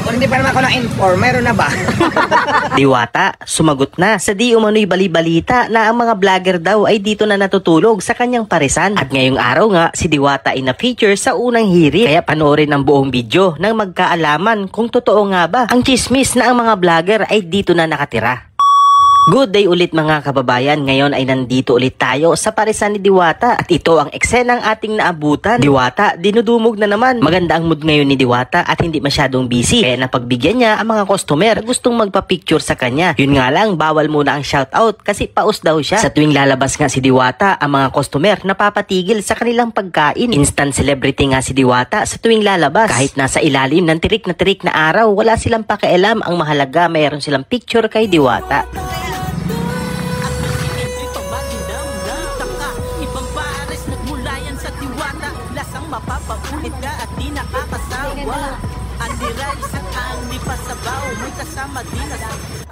Kung hindi pa naman ako na-inform, meron na ba? Diwata, sumagot na sa di umano'y bali-balita na ang mga vlogger daw ay dito na natutulog sa kanyang parisan. At ngayong araw nga, si Diwata ay na-feature sa unang hirit. Kaya panoorin ang buong video nang magkaalaman kung totoo nga ba ang chismis na ang mga vlogger ay dito na nakatira. Good day ulit mga kababayan, ngayon ay nandito ulit tayo sa parisan ni Diwata at ito ang eksenang ating naabutan. Diwata, dinudumog na naman. Maganda ang mood ngayon ni Diwata at hindi masyadong busy, kaya napagbigyan niya ang mga customer na gustong magpa-picture sa kanya. Yun nga lang, bawal muna ang shoutout kasi paus daw siya. Sa tuwing lalabas nga si Diwata, ang mga customer napapatigil sa kanilang pagkain. Instant celebrity nga si Diwata sa tuwing lalabas. Kahit nasa ilalim ng tirik na araw, wala silang pakialam. Ang mahalaga, mayroon silang picture kay Diwata. Mapapaulit ka at di nakakasawa. Ang diray sa angli pa sabaw, may kasama din na.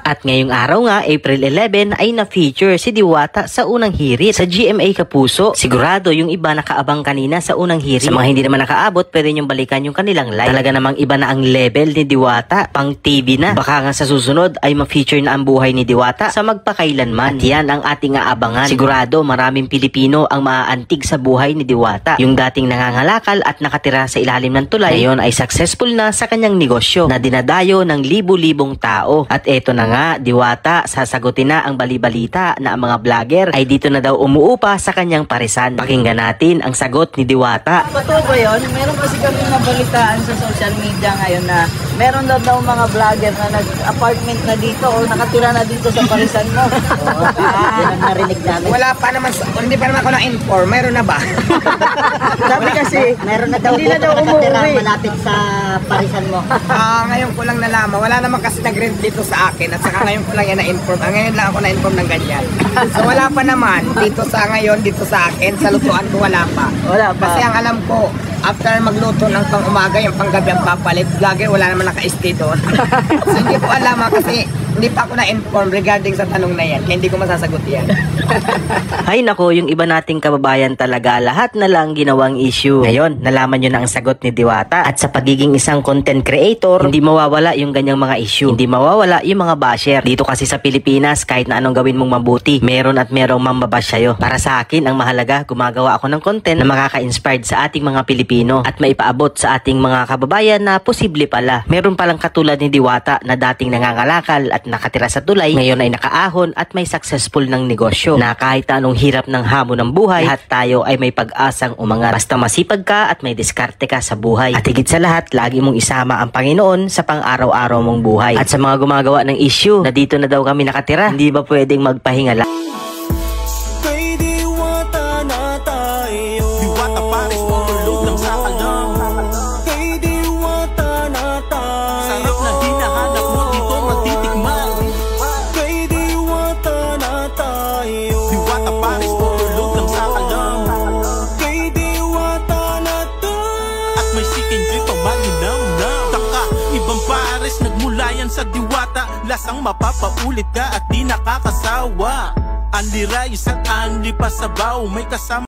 At ngayong araw nga, April 11, ay na-feature si Diwata sa unang hirit sa GMA Kapuso. Sigurado yung iba nakaabang kanina sa unang hirit. Sa mga hindi naman nakaabot, pwede nyong balikan yung kanilang live. Talaga namang iba na ang level ni Diwata, pang TV na. Baka nga sa susunod ay ma-feature na ang buhay ni Diwata sa magpakailanman. At yan ang ating aabangan. Sigurado maraming Pilipino ang maaantig sa buhay ni Diwata. Yung dating nangangalakal at nakatira sa ilalim ng tulay, ngayon ay successful na sa kanyang negosyo na dinadayo ng libu-libong tao. At eto na nga, Diwata, sasagutin na ang bali-balita na ang mga vlogger ay dito na daw umuupa sa kanyang parisan. Pakinggan natin ang sagot ni Diwata. Totoo ba yun? Meron kasi kami nabalitaan sa social media ngayon na meron daw mga vlogger na nag-apartment na dito o nakatira na dito sa parisan mo. Yan ang narinig namin. Wala pa naman, kung hindi pa naman ako na-inform, meron na ba? Sabi kasi, meron na daw hindi na daw umuwi. Malapit sa parisan mo. Ngayon ko lang nalaman. Wala naman kasi nag-rent dito sa akin at saka ngayon ko lang yan na-inform. Ngayon lang ako na-inform ng ganyan. So wala pa naman dito sa ngayon, dito sa akin. Sa lutuan ko wala pa. Wala pa. Kasi ang alam ko, after magluto ng pang-umaga, yung panggabi ang papalit. Vlogger, wala naman naka-stay doon. So hindi ko alam kasi hindi pa ako na-inform regarding sa tanong na yan. Kaya hindi ko masasagot yan. Ay nako, yung iba nating kababayan talaga, lahat na lang ginawang issue. Ngayon, nalaman nyo na ang sagot ni Diwata. At sa pagiging isang content creator, hindi mawawala yung ganyang mga issue. Hindi mawawala yung mga basher. Dito kasi sa Pilipinas, kahit na anong gawin mong mabuti, meron at merong mambabash sa'yo. Para sa akin, ang mahalaga, gumagawa ako ng content na makaka-inspired sa ating mga Pilipino at maipaabot sa ating mga kababayan na posible pala. Meron palang katulad ni Diwata na dating nangangalakal at nakatira sa tulay, ngayon ay nakaahon at may successful ng negosyo na kahit anong hirap ng hamon ng buhay, lahat tayo ay may pag-asang umangat. Basta masipag ka at may diskarte ka sa buhay. At higit sa lahat, lagi mong isama ang Panginoon sa pang-araw-araw mong buhay. At sa mga gumagawa ng issue na dito na daw kami nakatira, hindi ba pwedeng magpahinga lang? Kay Diwata na tayo. Diwata Paris, overload lang sa kalam. Kay Diwata na tayo. Sarap na hinahanap mo dito matitikman. Kay Diwata na tayo. Diwata Paris, overload lang sa kalam. Kay Diwata na tayo. At may chicken joy pa malinam na. Taka, ibang Paris, nagmula yan sa Diwata. Lasang mapapaulit ka at di nakakasawa. Ang liray sa anli pa sabaw, may kasama